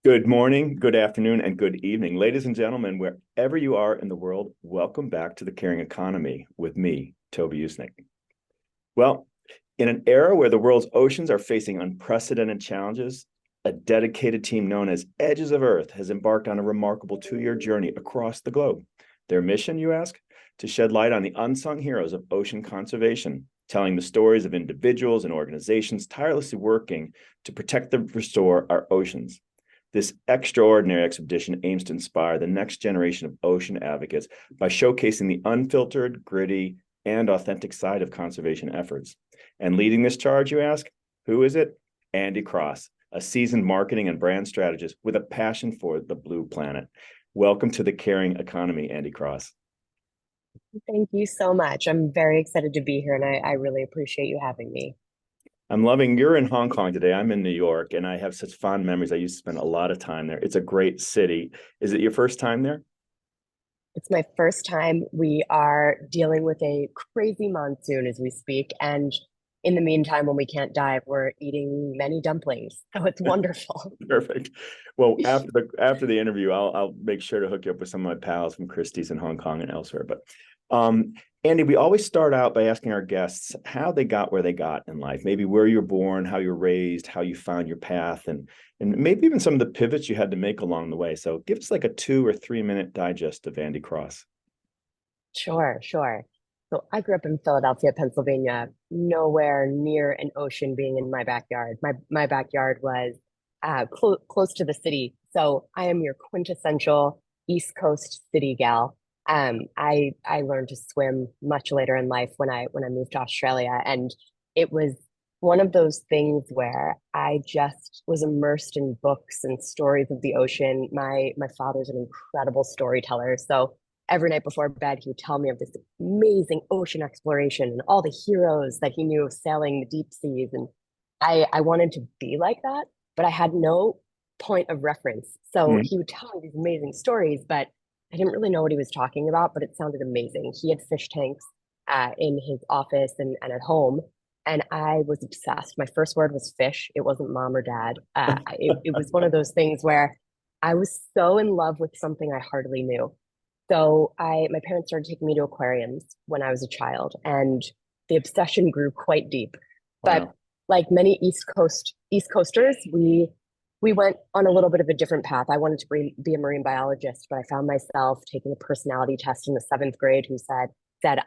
Good morning, good afternoon, and good evening. Ladies and gentlemen, wherever you are in the world, welcome back to the Caring Economy with me, Toby Usnik. Well, in an era where the world's oceans are facing unprecedented challenges, a dedicated team known as Edges of Earth has embarked on a remarkable 2-year journey across the globe. Their mission, you ask? To shed light on the unsung heroes of ocean conservation, telling the stories of individuals and organizations tirelessly working to protect and restore our oceans. This extraordinary expedition aims to inspire the next generation of ocean advocates by showcasing the unfiltered, gritty, and authentic side of conservation efforts. And leading this charge, you ask, who is it? Andi Cross, a seasoned marketing and brand strategist with a passion for the blue planet. Welcome to the Caring Economy, Andi Cross. Thank you so much. I'm very excited to be here, and I really appreciate you having me. I'm loving you're in Hong Kong today. I'm in New York, and I have such fond memories. I used to spend a lot of time there. It's a great city. Is it your first time there? It's my first time. We are dealing with a crazy monsoon as we speak, and in the meantime, when we can't dive, we're eating many dumplings. So it's wonderful. Perfect. Well, after the interview, I'll make sure to hook you up with some of my pals from Christie's in Hong Kong and elsewhere. But Andi, we always start out by asking our guests how they got where they got in life. Maybe where you're born, how you're raised, how you found your path, and maybe even some of the pivots you had to make along the way. So give us like a 2 or 3 minute digest of Andi Cross. Sure, sure. So I grew up in Philadelphia, Pennsylvania, nowhere near an ocean being in my backyard. My backyard was close to the city. So I am your quintessential East Coast city gal. I learned to swim much later in life when I moved to Australia, and it was one of those things where I just was immersed in books and stories of the ocean. My father's an incredible storyteller, so every night before bed he would tell me of this amazing ocean exploration and all the heroes that he knew of sailing the deep seas, and I wanted to be like that, but I had no point of reference. So Mhm. he would tell me these amazing stories, but I didn't really know what he was talking about, but it sounded amazing. He had fish tanks in his office and at home, and I was obsessed. My first word was fish. It wasn't mom or dad. It was one of those things where I was so in love with something I hardly knew. So my parents started taking me to aquariums when I was a child, and the obsession grew quite deep. But Wow. like many East Coasters, we went on a little bit of a different path. I wanted to be a marine biologist, but I found myself taking a personality test in the seventh grade who said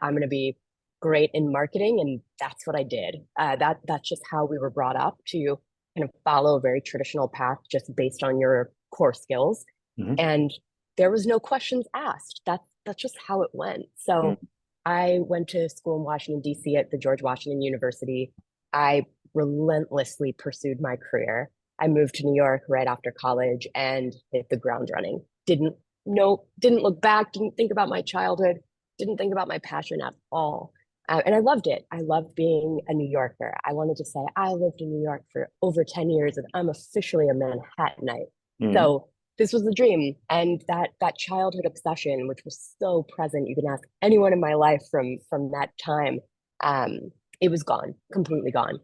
I'm going to be great in marketing, and that's what I did. That's just how we were brought up to kind of follow a very traditional path just based on your core skills. Mhm. And there was no questions asked. That's just how it went. So Mhm. I went to school in Washington, D.C. at the George Washington University. I relentlessly pursued my career. I moved to New York right after college and hit the ground running. Didn't look back, didn't think about my childhood, didn't think about my passion at all. And I loved it. I loved being a New Yorker. I wanted to say I lived in New York for over 10 years and I'm officially a Manhattanite. Mhm. So this was the dream. And that childhood obsession, which was so present, you can ask anyone in my life from that time, it was gone, completely gone.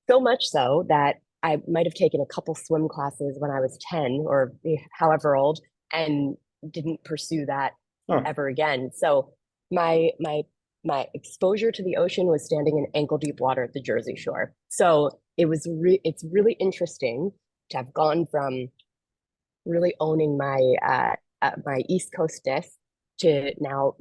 So much so that I might have taken a couple swim classes when I was 10 or however old and didn't pursue that Huh. ever again. So my my my exposure to the ocean was standing in ankle deep water at the Jersey Shore. So it's really interesting to have gone from really owning my East Coastness to now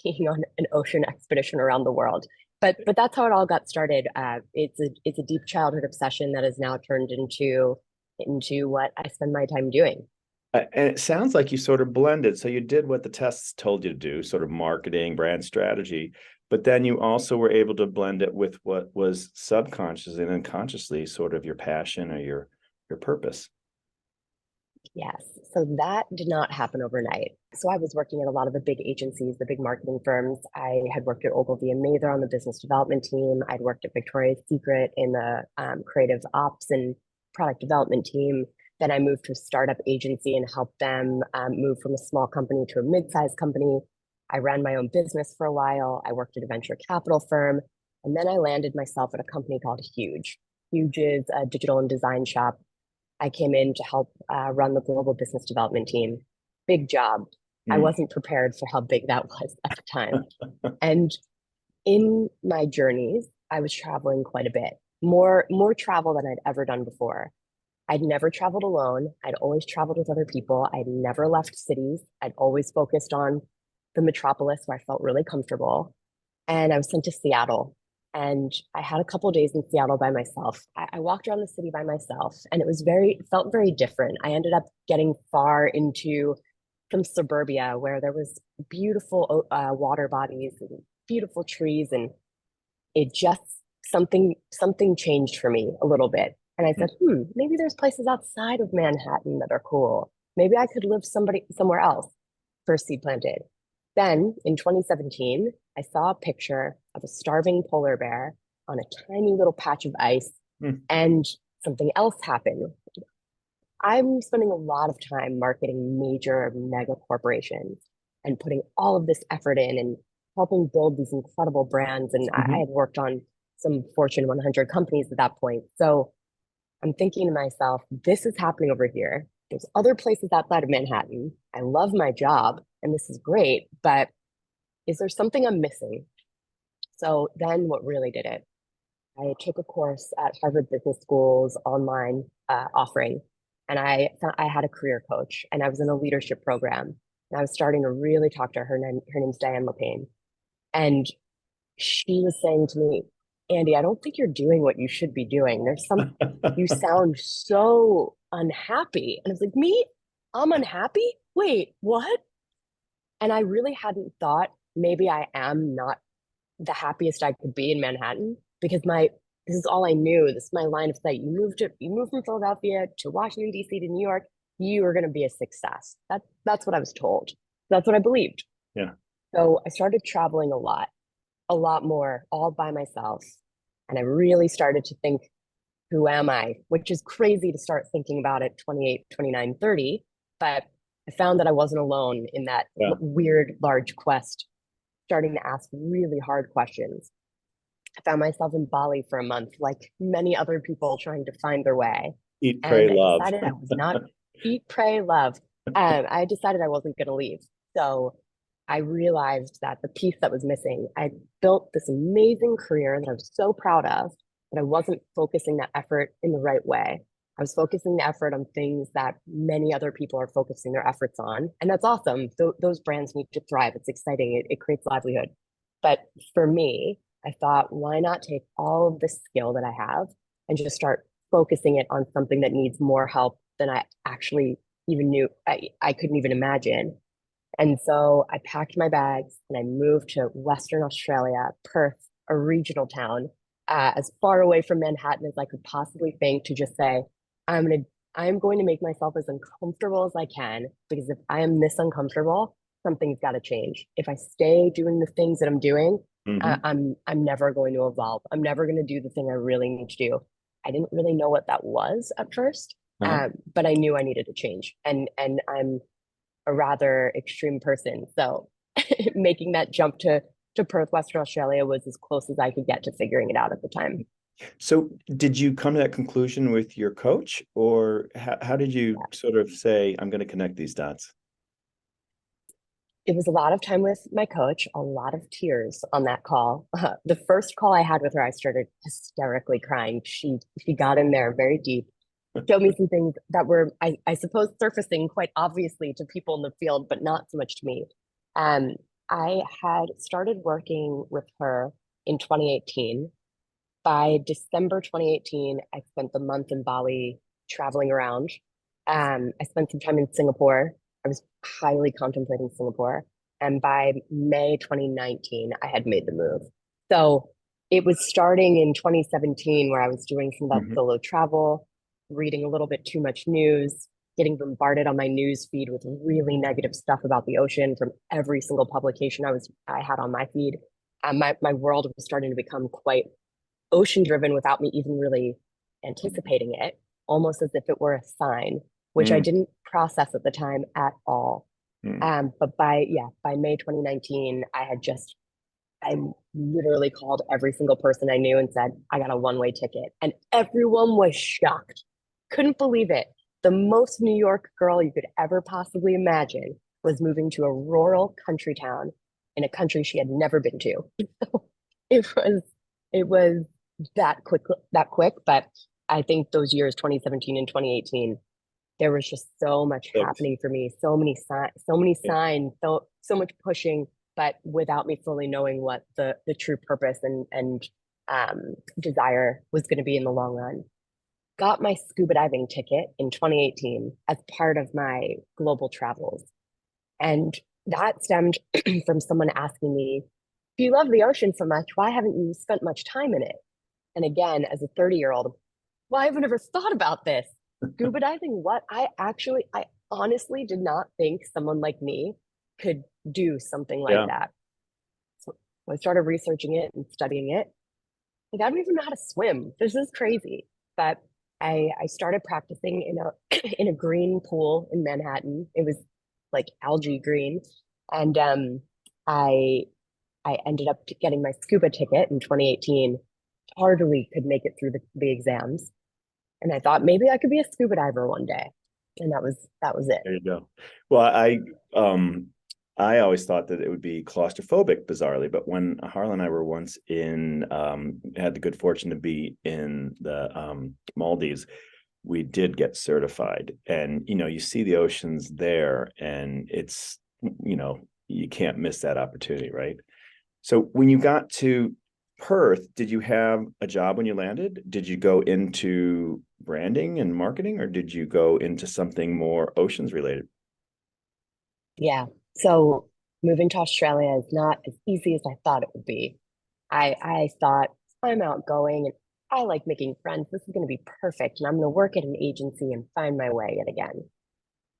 being on an ocean expedition around the world. But that's how it all got started. It's a deep childhood obsession that has now turned into what I spend my time doing. And it sounds like you sort of blended. So you did what the tests told you to do, sort of marketing, brand strategy, but then you also were able to blend it with what was subconscious and unconsciously sort of your passion or your purpose. Yes. So that did not happen overnight. So I was working at a lot of the big agencies, the big marketing firms. I had worked at Ogilvy and Mather on the business development team. I'd worked at Victoria's Secret in the creative ops and product development team. Then I moved to a startup agency and helped them move from a small company to a mid-sized company. I ran my own business for a while. I worked at a venture capital firm. And then I landed myself at a company called Huge. Huge is a digital and design shop I came in to help run the global business development team. Big job. I Mm. wasn't prepared for how big that was at the time. And in my journeys, I was traveling quite a bit, more travel than I'd ever done before. I'd never traveled alone. I'd always traveled with other people. I'd never left cities. I'd always focused on the metropolis where I felt really comfortable. And I was sent to Seattle. And I had a couple of days in Seattle by myself. I walked around the city by myself, and it felt very different. I ended up getting far into some suburbia where there was beautiful water bodies and beautiful trees, and it just something changed for me a little bit. And I said, maybe there's places outside of Manhattan that are cool. Maybe I could live somewhere else. First seed planted. Then in 2017, I saw a picture of a starving polar bear on a tiny little patch of ice, Mm. and something else happened. I'm spending a lot of time marketing major mega corporations and putting all of this effort in and helping build these incredible brands. And I Mhm. had worked on some Fortune 100 companies at that point. So I'm thinking to myself, this is happening over here. There's other places outside of Manhattan. I love my job and this is great, but is there something I'm missing? So then what really did it? I took a course at Harvard Business School's online offering, and I had a career coach, and I was in a leadership program, and I was starting to really talk to her. Her name's Diane Lapine, and she was saying to me, Andi, I don't think you're doing what you should be doing. You sound so unhappy. And I was like, me? I'm unhappy? Wait, what? And I really hadn't thought maybe I am not the happiest I could be in Manhattan because this is all I knew. This is my line of sight. You move from Philadelphia to Washington, DC to New York, you are gonna be a success. That's what I was told. That's what I believed. Yeah. So I started traveling a lot more, all by myself. And I really started to think, who am I? Which is crazy to start thinking about at 28, 29, 30. But I found that I wasn't alone in that Yeah. weird, large quest, starting to ask really hard questions. I found myself in Bali for a month, like many other people trying to find their way. Eat, pray, And I love. decided I was not eat, pray, love. I decided I wasn't going to leave. So I realized that the piece that was missing, I built this amazing career that I was so proud of, but I wasn't focusing that effort in the right way. I was focusing the effort on things that many other people are focusing their efforts on. And that's awesome. Those brands need to thrive. It's exciting. It creates livelihood. But for me, I thought, why not take all of this skill that I have and just start focusing it on something that needs more help than I actually even knew I couldn't even imagine. And so I packed my bags and I moved to Western Australia, Perth, a regional town, as far away from Manhattan as I could possibly think, to just say, I'm gonna I'm going to make myself as uncomfortable as I can, because if I am this uncomfortable, something's got to change. If I stay doing the things that I'm doing, Hmm. I'm never going to evolve. I'm never going to do the thing I really need to do. I didn't really know what that was at first, Uh-huh. but I knew I needed to change. And I'm a rather extreme person, so making that jump to Perth, Western Australia, was as close as I could get to figuring it out at the time. So did you come to that conclusion with your coach, or how did you sort of say, I'm going to connect these dots? It was a lot of time with my coach, a lot of tears on that call. The first call I had with her, I started hysterically crying. She got in there very deep, showed me some things that were, I suppose, surfacing quite obviously to people in the field, but not so much to me. Um, I had started working with her in 2018. By December 2018, I spent the month in Bali traveling around. I spent some time in Singapore. I was highly contemplating Singapore. And by May 2019, I had made the move. So it was starting in 2017 where I was doing some of that Hmm. solo travel, reading a little bit too much news, getting bombarded on my news feed with really negative stuff about the ocean from every single publication I had on my feed. My world was starting to become quite ocean driven without me even really anticipating it, almost as if it were a sign, which I Mm. didn't process at the time at all. Mm. But by May 2019, I literally called every single person I knew and said, I got a one-way ticket. And everyone was shocked. Couldn't believe it. The most New York girl you could ever possibly imagine was moving to a rural country town in a country she had never been to. It was it was that quick, but I think those years 2017 and 2018, there was just so much Looked, happening for me, so many yeah, signs, so much pushing, but without me fully knowing what the true purpose and desire was going to be in the long run. Got my scuba diving ticket in 2018 as part of my global travels. And that stemmed from someone asking me, if you love the ocean so much, why haven't you spent much time in it? And again, as a 30-year-old, why have I never thought about this? Scuba diving, what? I honestly did not think someone like me could do something like yeah, that. So I started researching it and studying it. Like, I don't even know how to swim. This is crazy. But I started practicing in a in a green pool in Manhattan. It was like algae green. And I I ended up getting my scuba ticket in 2018. Hardly could make it through the exams. And I thought maybe I could be a scuba diver one day. And that was it. there you go. Well, um I always thought that it would be claustrophobic, bizarrely, but when Harlan and I were once in had the good fortune to be in the Maldives, we did get certified. And you see the oceans there, and it's you can't miss that opportunity, right? So when you got to Perth, did you have a job when you landed? Did you go into branding and marketing, or did you go into something more oceans related? Yeah. So moving to Australia is not as easy as I thought it would be. I thought I'm outgoing and I like making friends. This is going to be perfect. And I'm going to work at an agency and find my way yet again.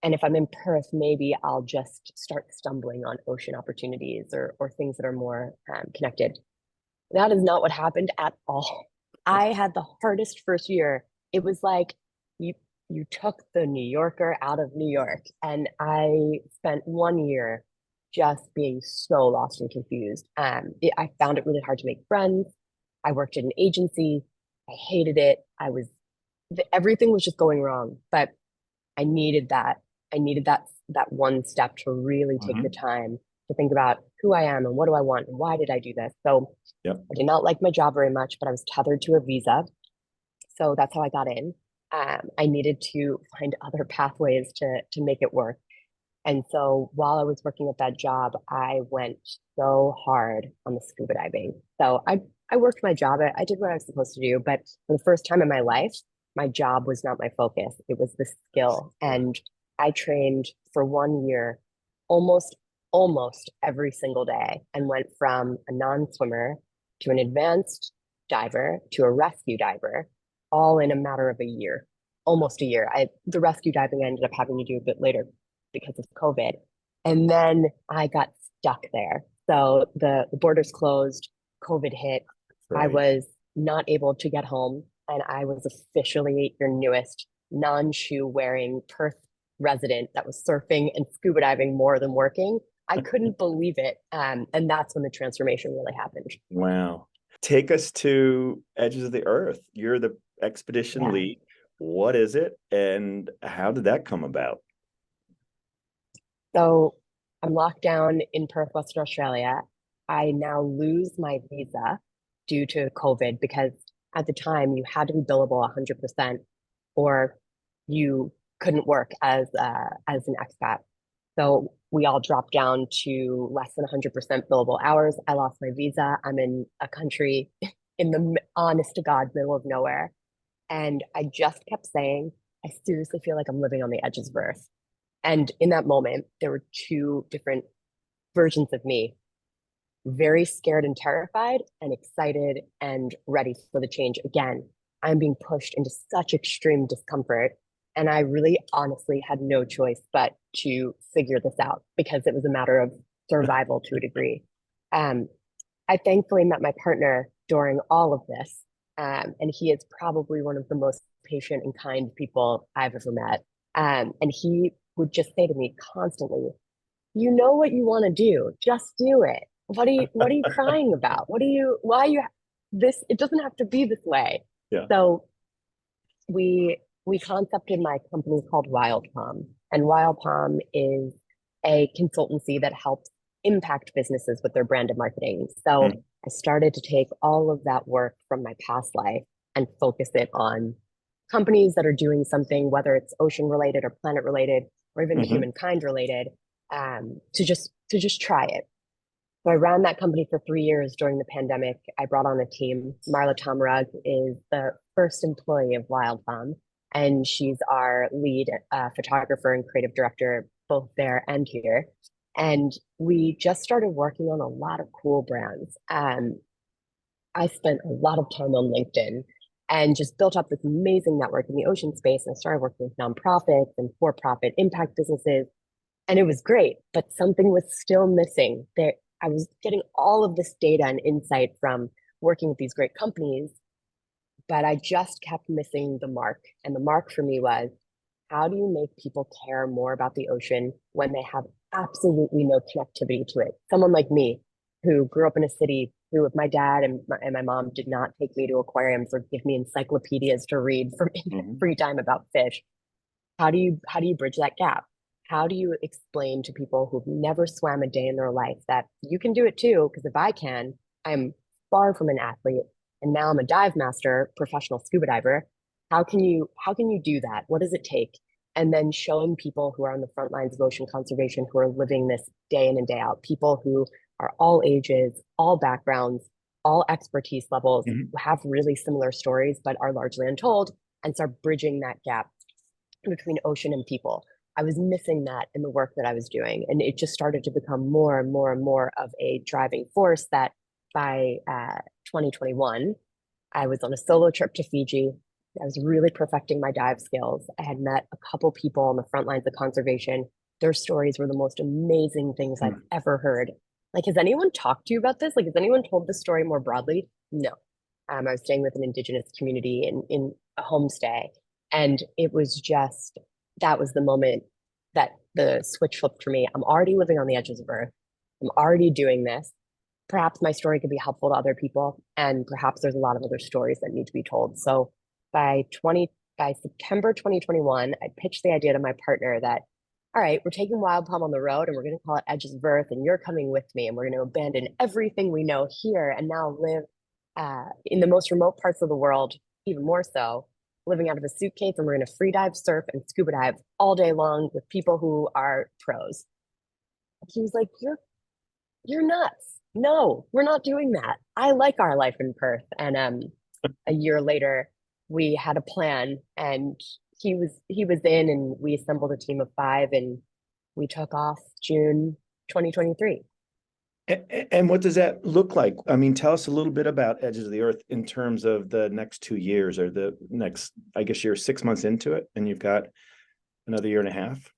And if I'm in Perth, maybe I'll just start stumbling on ocean opportunities or things that are more connected. That is not what happened at all. I had the hardest first year. It was like you you took the New Yorker out of New York, and I spent 1 year just being so lost and confused. I found it really hard to make friends. I worked at an agency. I hated it. Everything was just going wrong, but I needed that. I needed that one step to really take the Mhm. time to think about who I am and what do I want and why did I do this. So Yep. I did not like my job very much, but I was tethered to a visa. So that's how I got in. I needed to find other pathways to make it work. And so while I was working at that job, I went so hard on the scuba diving. So I worked my job. I did what I was supposed to do, but for the first time in my life, my job was not my focus. It was the skill. And I trained for 1 year almost almost every single day and went from a non-swimmer to an advanced diver to a rescue diver, all in a matter of a year, almost a year. The rescue diving I ended up having to do a bit later because of COVID. And then I got stuck there. So the borders closed, COVID hit. I Right. was not able to get home, and I was officially your newest non-shoe wearing Perth resident that was surfing and scuba diving more than working. I couldn't believe it. And that's when the transformation really happened. Wow. Take us to Edges of the Earth. You're the expedition Yeah. lead. What is it, and how did that come about? So I'm locked down in Perth, Western Australia. I now lose my visa due to COVID because at the time you had to be billable 100% or you couldn't work as an expat. So we all dropped down to less than 100% billable hours. I lost my visa. I'm in a country in the honest to God middle of nowhere. And I just kept saying, I seriously feel like I'm living on the edges of Earth. And in that moment, there were two different versions of me, very scared and terrified, and excited and ready for the change. Again, I'm being pushed into such extreme discomfort. And I really honestly had no choice but to figure this out because it was a matter of survival to a degree. Um, I thankfully met my partner during all of this. And he is probably one of the most patient and kind people I've ever met. And he would just say to me constantly, you know what you want to do, just do it. What are you crying about? Why are you this? It doesn't have to be this way. Yeah. So we we concepted my company called Wild Palm, and Wild Palm is a consultancy that helps impact businesses with their brand and marketing. So Mm, I started to take all of that work from my past life and focus it on companies that are doing something, whether it's ocean related or planet related, or even mhm, humankind related, to just try it. So I ran that company for 3 years during the pandemic. I brought on a team. Marla Tomarug is the first employee of Wild Palm, and she's our lead photographer and creative director, both there and here. And we just started working on a lot of cool brands. I spent a lot of time on LinkedIn and just built up this amazing network in the ocean space. And I started working with nonprofits and for-profit impact businesses, and it was great, but something was still missing. There, I was getting all of this data and insight from working with these great companies, but I just kept missing the mark. And the mark for me was, how do you make people care more about the ocean when they have absolutely no connectivity to it? Someone like me, who grew up in a city, who, if my dad and my mom did not take me to aquariums or give me encyclopedias to read for mhm. free time about fish, how do you bridge that gap? How do you explain to people who've never swam a day in their life that you can do it too? Because if I can, I'm far from an athlete, and now I'm a dive master, professional scuba diver. How can you do that? What does it take? And then showing people who are on the front lines of ocean conservation, who are living this day in and day out, people who are all ages, all backgrounds, all expertise levels, Mhm. who have really similar stories but are largely untold, and start bridging that gap between ocean and people. I was missing that in the work that I was doing. And it just started to become more and more and more of a driving force that by 2021, I was on a solo trip to Fiji. I was really perfecting my dive skills. I had met a couple people on the front lines of conservation. Their stories were the most amazing things I've Mm. ever heard. Like, has anyone talked to you about this? Like, has anyone told this story more broadly? No. I was staying with an indigenous community in a homestay. And it was just, that was the moment that the switch flipped for me. I'm already living on the edges of Earth. I'm already doing this. Perhaps my story could be helpful to other people. And perhaps there's a lot of other stories that need to be told. So by 20, by September 2021, I pitched the idea to my partner that, all right, we're taking Wild Palm on the road and we're going to call it Edges of Earth, and you're coming with me, and we're going to abandon everything we know here and now live in the most remote parts of the world, even more so, living out of a suitcase, and we're going to free dive, surf, and scuba dive all day long with people who are pros. He was like, you're nuts. No, we're not doing that. I like our life in Perth. And a year later, we had a plan, and he was in, and we assembled a team of five, and we took off June 2023. And what does that look like? I mean, tell us a little bit about Edges of the Earth in terms of the next 2 years or the next, I guess you're 6 months into it and you've got another year and a half.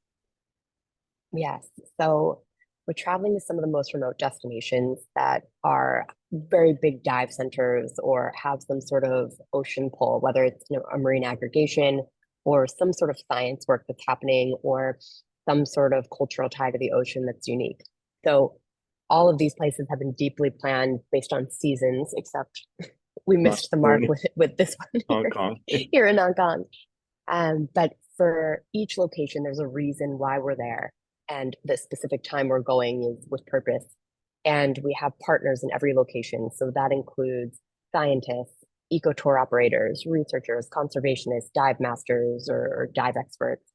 Yes. So we're traveling to some of the most remote destinations that are very big dive centers or have some sort of ocean pull, whether it's a marine aggregation or some sort of science work that's happening or some sort of cultural tie to the ocean that's unique. So all of these places have been deeply planned based on seasons, except we Not missed the mark doing with this one Hong here, Kong. here in Hong Kong. But for each location, there's a reason why we're there. And the specific time we're going is with purpose. And we have partners in every location. So that includes scientists, eco tour operators, researchers, conservationists, dive masters or dive experts,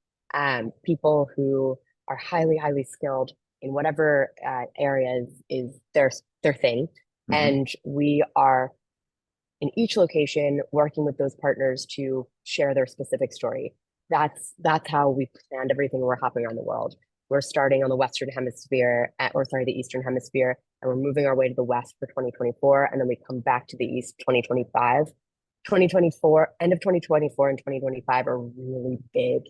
people who are highly, highly skilled in whatever areas is their thing. Mhm. And we are in each location working with those partners to share their specific story. That's how we planned everything. We're hopping around the world. We're starting on the Western Hemisphere, the Eastern Hemisphere, and we're moving our way to the West for 2024, and then we come back to the East 2025. 2024, end of 2024 and 2025 are really big,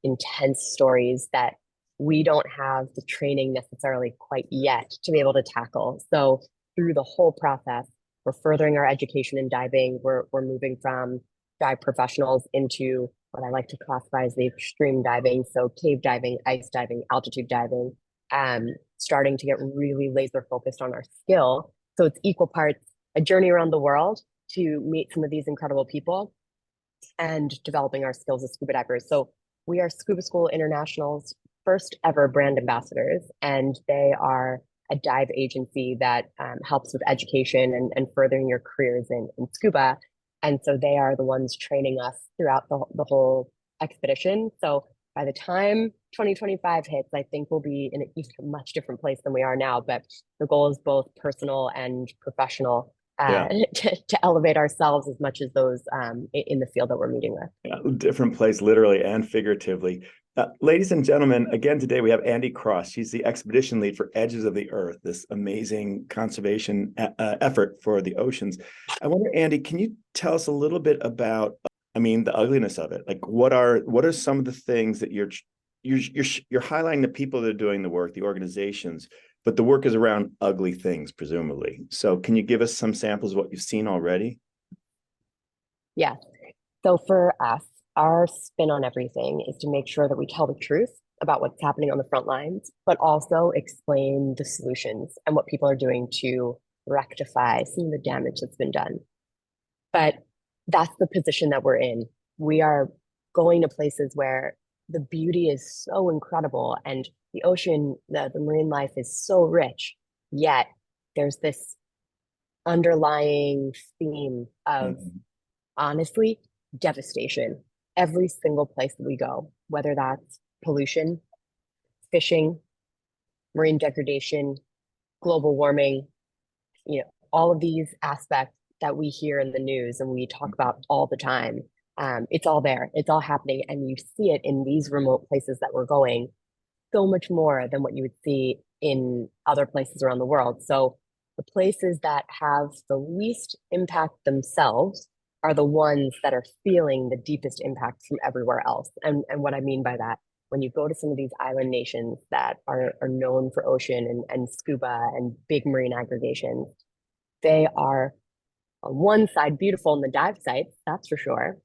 intense stories that we don't have the training necessarily quite yet to be able to tackle. So through the whole process, we're furthering our education in diving. We're moving from dive professionals into what I like to classify as the extreme diving. So cave diving, ice diving, altitude diving, starting to get really laser focused on our skill. So it's equal parts a journey around the world to meet some of these incredible people, and developing our skills as scuba divers. So we are Scuba School International's first ever brand ambassadors, and they are a dive agency that helps with education and furthering your careers in scuba. And so they are the ones training us throughout the whole expedition. So by the time 2025 hits, I think we'll be in a much different place than we are now. But the goal is both personal and professional, Yeah. to elevate ourselves as much as those in the field that we're meeting with. Yeah, different place, literally and figuratively. Ladies and gentlemen, again, today we have Andi Cross. She's the expedition lead for Edges of the Earth, this amazing conservation effort for the oceans. I wonder, Andi, can you tell us a little bit about, the ugliness of it? Like, what are some of the things that you're highlighting the people that are doing the work, the organizations, but the work is around ugly things, presumably. So can you give us some samples of what you've seen already? Yeah. So for us, our spin on everything is to make sure that we tell the truth about what's happening on the front lines, but also explain the solutions and what people are doing to rectify some of the damage that's been done. But that's the position that we're in. We are going to places where the beauty is so incredible and the ocean, the marine life is so rich, yet there's this underlying theme of honestly devastation every single place that we go, whether that's pollution, fishing, marine degradation, global warming, all of these aspects that we hear in the news and we talk about all the time. It's all there, it's all happening, and you see it in these remote places that we're going so much more than what you would see in other places around the world. So the places that have the least impact themselves are the ones that are feeling the deepest impact from everywhere else. And what I mean by that, when you go to some of these island nations that are known for ocean and scuba and big marine aggregations, they are on one side beautiful in the dive sites, that's for sure.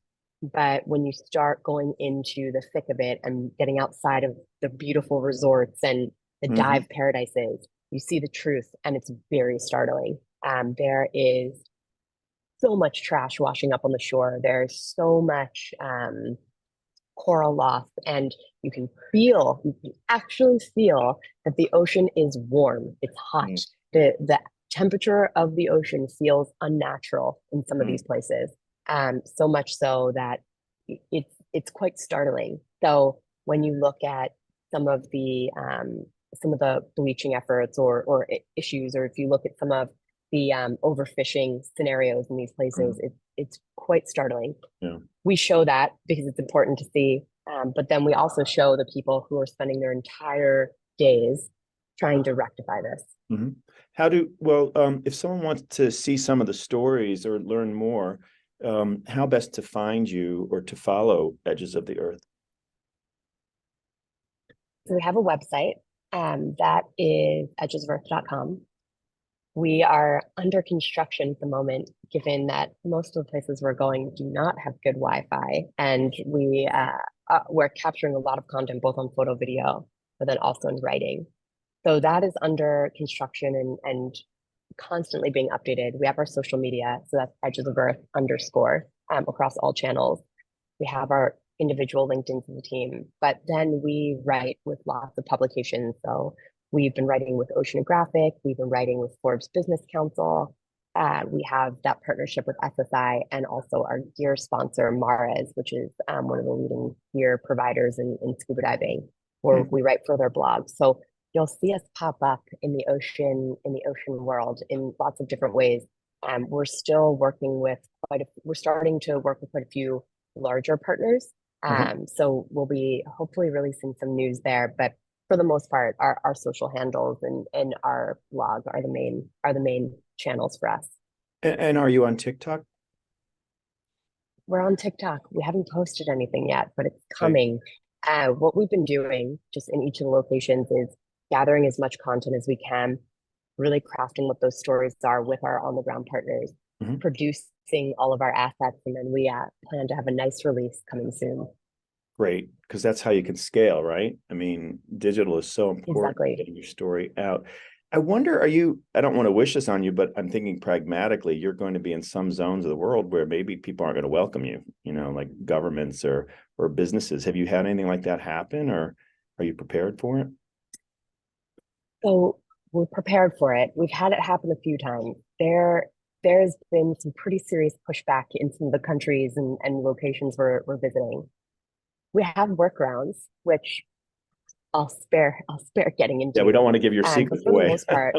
But when you start going into the thick of it and getting outside of the beautiful resorts and the dive paradises, you see the truth, and it's very startling. There is so much trash washing up on the shore. There's so much coral loss, and you can actually feel that the ocean is warm. It's hot. The temperature of the ocean feels unnatural in some of these places. So much so that it's quite startling. So when you look at some of the bleaching efforts or issues, or if you look at some of the overfishing scenarios in these places, it's quite startling. Yeah. We show that because it's important to see, but then we also show the people who are spending their entire days trying to rectify this. If someone wants to see some of the stories or learn more, how best to find you or to follow Edges of the Earth? So we have a website that is edgesofearth.com. We are under construction at the moment, given that most of the places we're going do not have good Wi-Fi, and we're capturing a lot of content both on photo, video, but then also in writing. So that is under construction and constantly being updated. We have our social media, so that's Edges of Earth _ across all channels. We have our individual LinkedIn to the team, but then we write with lots of publications. So we've been writing with Oceanographic, we've been writing with Forbes Business Council. We have that partnership with SSI and also our gear sponsor, Mares, which is one of the leading gear providers in scuba diving, where we write for their blogs. So you'll see us pop up in the ocean world in lots of different ways. We're still working with we're starting to work with quite a few larger partners. So we'll be hopefully releasing some news there, but for the most part, our social handles and our blog are the main channels for us. And are you on TikTok? We're on TikTok. We haven't posted anything yet, but it's coming. What we've been doing just in each of the locations is gathering as much content as we can, really crafting what those stories are with our on-the-ground partners, producing all of our assets, and then we plan to have a nice release coming soon. Great, because that's how you can scale, right? I mean, digital is so important. Exactly. Getting your story out. I wonder, I don't want to wish this on you, but I'm thinking pragmatically, you're going to be in some zones of the world where maybe people aren't going to welcome you, like governments or businesses. Have you had anything like that happen, or are you prepared for it? So we're prepared for it. We've had it happen a few times. There's been some pretty serious pushback in some of the countries and locations we're visiting. We have workrounds, which I'll spare getting Yeah, we into. don't want to give your But secrets for the away. most part,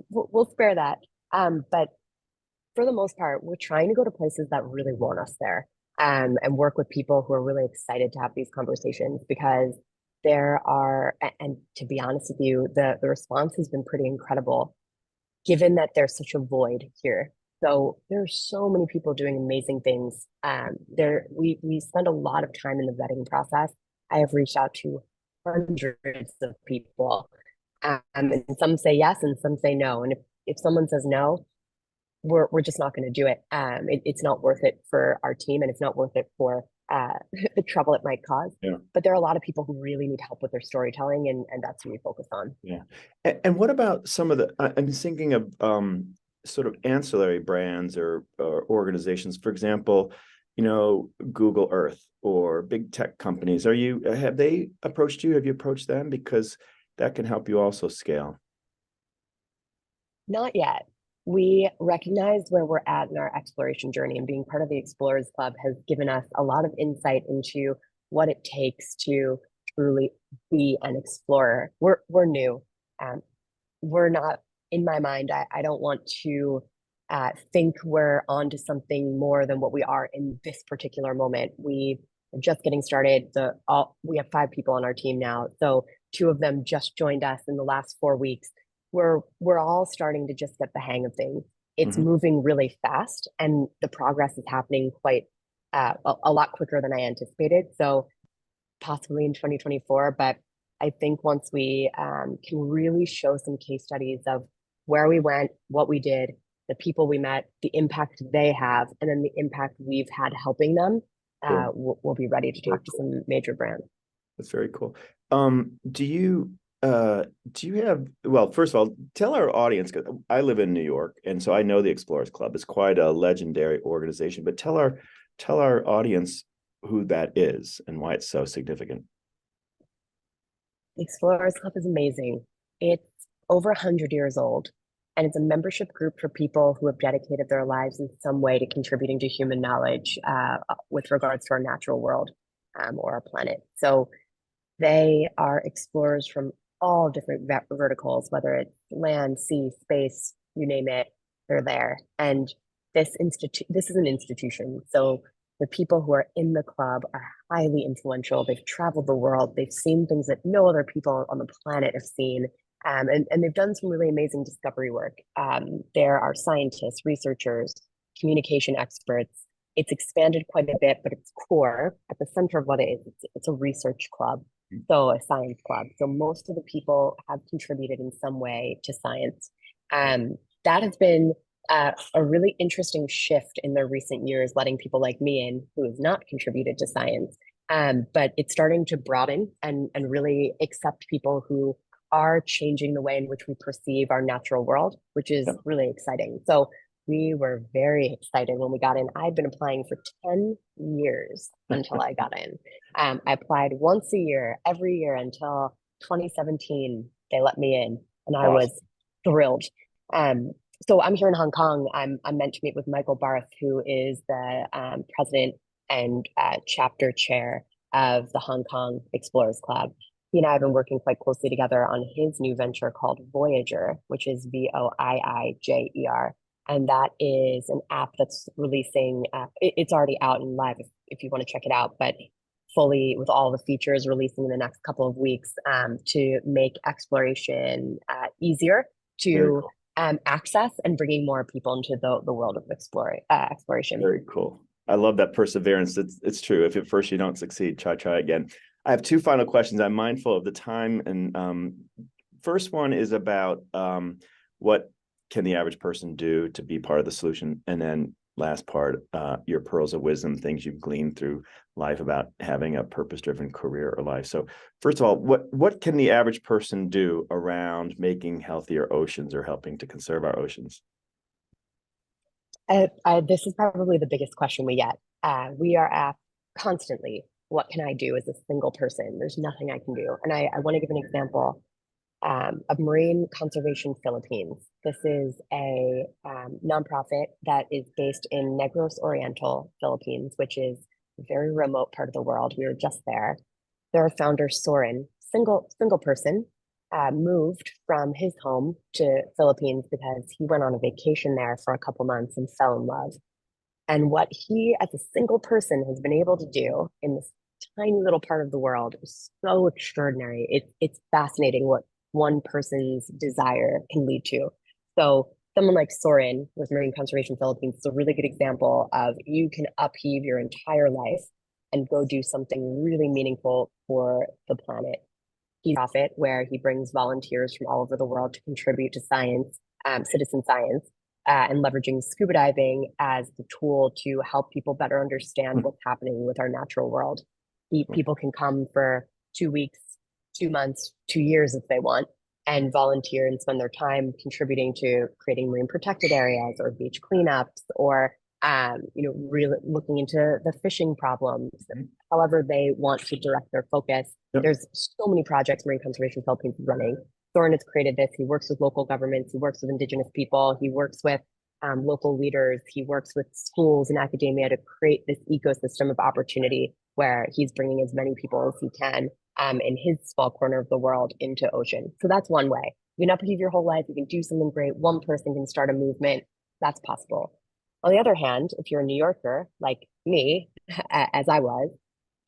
we'll spare that. But for the most part, we're trying to go to places that really want us there, and work with people who are really excited to have these conversations because there are, and to be honest with you, the response has been pretty incredible, given that there's such a void here. So there's so many people doing amazing things. We spend a lot of time in the vetting process. I have reached out to hundreds of people, and some say yes, and some say no. And if someone says no, we're just not going to do it. It's not worth it for our team, and it's not worth it for the trouble it might cause. Yeah. But there are a lot of people who really need help with their storytelling, and that's what we focus on. Yeah. And what about some of I'm thinking of sort of ancillary brands or organizations, for example, Google Earth or big tech companies. Have they approached you? Have you approached them? Because that can help you also scale. Not yet. We recognize where we're at in our exploration journey, and being part of the Explorers Club has given us a lot of insight into what it takes to truly be an explorer. We're new. Um, we're not, in my mind, I don't want to think we're on to something more than what we are in this particular moment. We are just getting started. We have 5 people on our team now, so 2 of them just joined us in the last 4 weeks. We're all starting to just get the hang of things. It's Mhm. moving really fast, and the progress is happening quite a lot quicker than I anticipated. So possibly in 2024, but I think once we can really show some case studies of where we went, what we did, the people we met, the impact they have, and then the impact we've had helping them, Sure. we'll be ready to Very talk to cool. some major brands. That's very cool. Do you have, well, first of all, tell our audience, 'cause I live in New York, and so I know the Explorers Club is quite a legendary organization, but tell our audience who that is and why it's so significant. The Explorers Club is amazing. It's over 100 years old, and it's a membership group for people who have dedicated their lives in some way to contributing to human knowledge with regards to our natural world, or our planet. So they are explorers from all different verticals, whether it's land, sea, space, you name it, they're there. And this is an institution. So the people who are in the club are highly influential. They've traveled the world. They've seen things that no other people on the planet have seen. And they've done some really amazing discovery work. There are scientists, researchers, communication experts. It's expanded quite a bit, but its core, at the center of what it is, it's a research club, so a science club. So most of the people have contributed in some way to science. That has been a really interesting shift in the recent years, letting people like me in who have not contributed to science. But it's starting to broaden and really accept people who are changing the way in which we perceive our natural world, which is Yeah. really exciting. So we were very excited when we got in. I'd been applying for 10 years until I got in. I applied once a year, every year until 2017. They let me in, and I Awesome. was thrilled. Um, so I'm here in Hong Kong. I'm meant to meet with Michael Barth, who is the president and chapter chair of the Hong Kong Explorers Club. He and I have been working quite closely together on his new venture called Voyager, which is Voiijer. And that is an app that's releasing, it's already out and live if you want to check it out, but fully with all the features releasing in the next couple of weeks, to make exploration easier Very to cool. access, and bringing more people into the world of exploration. Very cool. I love that perseverance. It's true. If at first you don't succeed, try again. I have 2 final questions. I'm mindful of the time, and first one is about what can the average person do to be part of the solution, and then last part, your pearls of wisdom, things you've gleaned through life about having a purpose-driven career or life. So first of all, what can the average person do around making healthier oceans or helping to conserve our oceans? This is probably the biggest question we get. We are asked constantly, what can I do as a single person? There's nothing I can do. And I want to give an example of Marine Conservation Philippines. This is a nonprofit that is based in Negros Oriental, Philippines, which is a very remote part of the world. We were just there. Their founder, Soren, single person, moved from his home to Philippines because he went on a vacation there for a couple months and fell in love. And what he, as a single person, has been able to do in this tiny little part of the world is so extraordinary. It's fascinating what one person's desire can lead to. So someone like Soren with Marine Conservation Philippines is a really good example of you can upheave your entire life and go do something really meaningful for the planet. He's a profit where he brings volunteers from all over the world to contribute to science, citizen science, and leveraging scuba diving as the tool to help people better understand what's happening with our natural world. People can come for 2 weeks, 2 months, 2 years if they want, and volunteer and spend their time contributing to creating marine protected areas or beach cleanups or really looking into the fishing problems, however they want to direct their focus. Yep. There's so many projects Marine Conservation Philippines is running. Soren has created this. He works with local governments. He works with indigenous people. He works with local leaders. He works with schools and academia to create this ecosystem of opportunity where he's bringing as many people as he can in his small corner of the world into ocean. So that's one way. You can upheave your whole life. You can do something great. One person can start a movement. That's possible. On the other hand, if you're a New Yorker like me, as I was,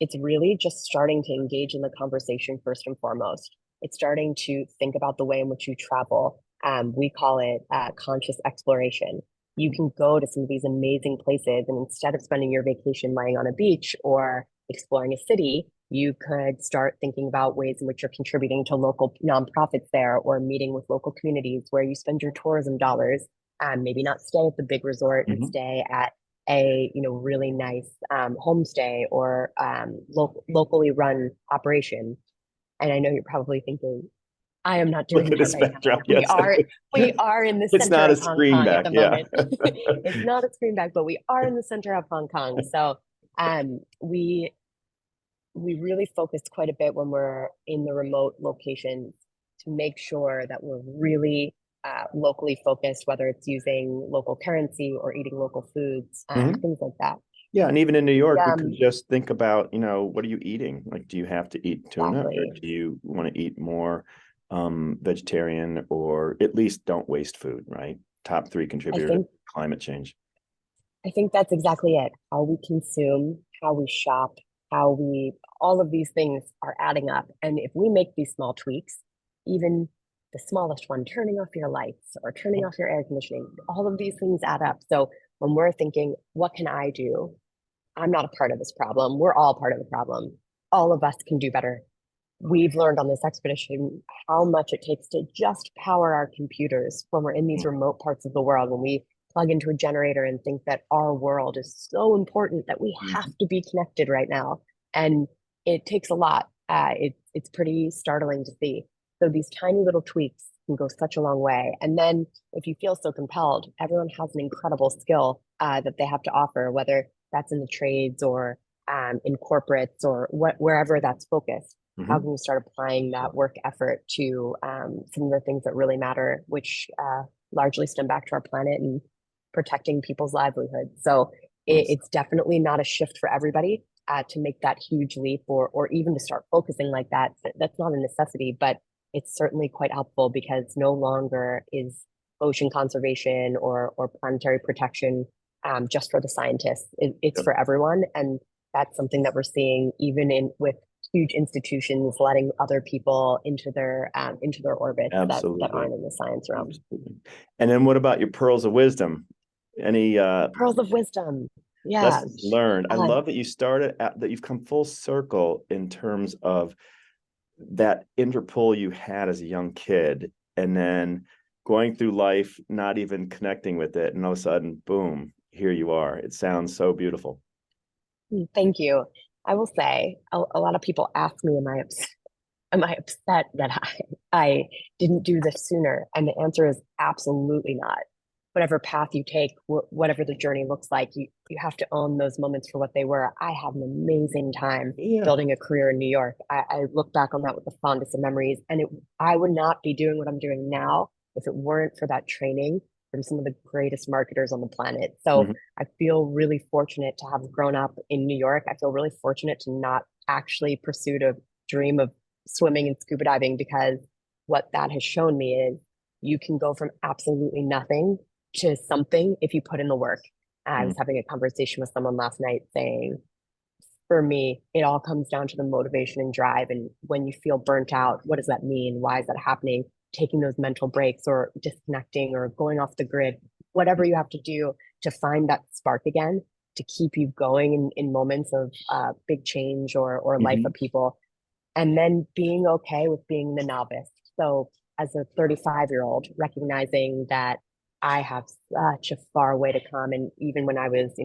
it's really just starting to engage in the conversation first and foremost. It's starting to think about the way in which you travel. We call it conscious exploration. You can go to some of these amazing places, and instead of spending your vacation lying on a beach or exploring a city, you could start thinking about ways in which you're contributing to local nonprofits there or meeting with local communities where you spend your tourism dollars. Maybe not stay at the big resort and stay at a really nice homestay or locally run operation. And I know you're probably thinking, I am not doing that right now. Yes. We are in the It's center not of a Hong screen Kong back, at the yeah. moment. It's not a screen back, but we are in the center of Hong Kong. So we really focused quite a bit when we're in the remote locations to make sure that we're really locally focused, whether it's using local currency or eating local foods, things like that. Yeah, and even in New York, we could just think about, what are you eating? Like, do you have to eat tuna, or do you want to eat more vegetarian, or at least don't waste food, right? Top 3 contributor to climate change. I think that's exactly it. How we consume, how we shop, all of these things are adding up. And if we make these small tweaks, even the smallest one, turning off your lights or turning off your air conditioning, all of these things add up. So when we're thinking, what can I do? I'm not a part of this problem. We're all part of the problem. All of us can do better. We've learned on this expedition how much it takes to just power our computers when we're in these remote parts of the world, when we plug into a generator and think that our world is so important that we have to be connected right now. And it takes a lot. It's pretty startling to see. So these tiny little tweaks can go such a long way. And then if you feel so compelled, everyone has an incredible skill that they have to offer, whether that's in the trades or in corporates or wherever that's focused. How can we start applying that work effort to some of the things that really matter, which largely stem back to our planet and protecting people's livelihoods. So it's definitely not a shift for everybody to make that huge leap or even to start focusing like that. That's not a necessity, but it's certainly quite helpful because no longer is ocean conservation or planetary protection just for the scientists. It's for everyone. And that's something that we're seeing even with huge institutions letting other people into their orbits that aren't in the science realm. Absolutely. And then what about your pearls of wisdom? Any pearls of wisdom? Yeah. Lessons learned. I love that you started that you've come full circle in terms of that interpol you had as a young kid, and then going through life, not even connecting with it. And all of a sudden, boom, here you are. It sounds so beautiful. Thank you. I will say a lot of people ask me, am I upset that I didn't do this sooner? And the answer is absolutely not. Whatever path you take, whatever the journey looks like, you have to own those moments for what they were. I had an amazing time Yeah. building a career in New York. I look back on that with the fondest of memories, and I would not be doing what I'm doing now if it weren't for that training from some of the greatest marketers on the planet. So Mhm. I feel really fortunate to have grown up in New York. I feel really fortunate to not actually pursue a dream of swimming and scuba diving, because what that has shown me is you can go from absolutely nothing to something if you put in the work. I Mm. was having a conversation with someone last night saying, for me, it all comes down to the motivation and drive. And when you feel burnt out, what does that mean? Why is that happening? Taking those mental breaks or disconnecting or going off the grid, whatever you have to do to find that spark again, to keep you going in moments of big change or life Mhm. upheaval, and then being okay with being the novice. So as a 35-year-old, recognizing that I have such a far way to come. And even when I was,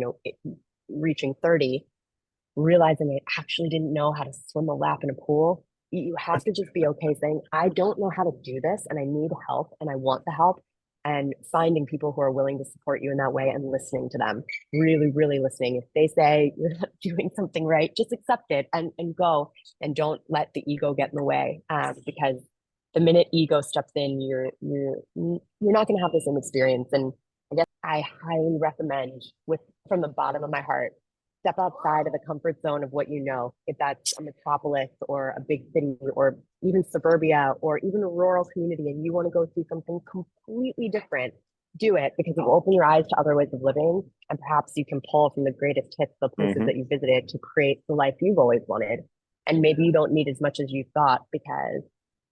reaching 30, realizing I actually didn't know how to swim a lap in a pool. You have to just be okay saying, I don't know how to do this and I need help and I want the help. And finding people who are willing to support you in that way and listening to them, really, really listening. If they say you're not doing something right, just accept it and go, and don't let the ego get in the way. Because the minute ego steps in, you're not going to have the same experience. And I guess I highly recommend, with from the bottom of my heart, step outside of the comfort zone of what you know, if that's a metropolis or a big city or even suburbia or even a rural community, and you want to go see something completely different, do it, because it will open your eyes to other ways of living. And perhaps you can pull from the greatest hits, the places Mhm. that you visited, to create the life you've always wanted. And maybe you don't need as much as you thought, because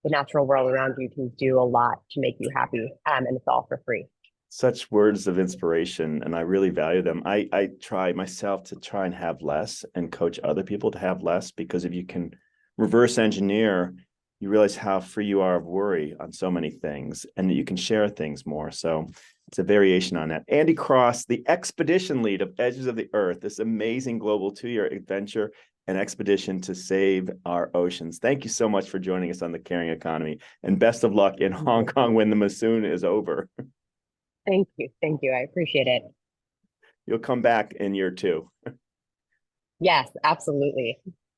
the natural world around you can do a lot to make you happy. And it's all for free. Such words of inspiration, and I really value them. I try myself to try and have less and coach other people to have less, because if you can reverse engineer, you realize how free you are of worry on so many things, and that you can share things more. So it's a variation on that. Andi Cross, the expedition lead of Edges of the Earth, this amazing global 2-year adventure and expedition to save our oceans. Thank you so much for joining us on the Caring Economy, and best of luck in Hong Kong when the monsoon is over. Thank you. Thank you. I appreciate it. You'll come back in year 2. Yes, absolutely.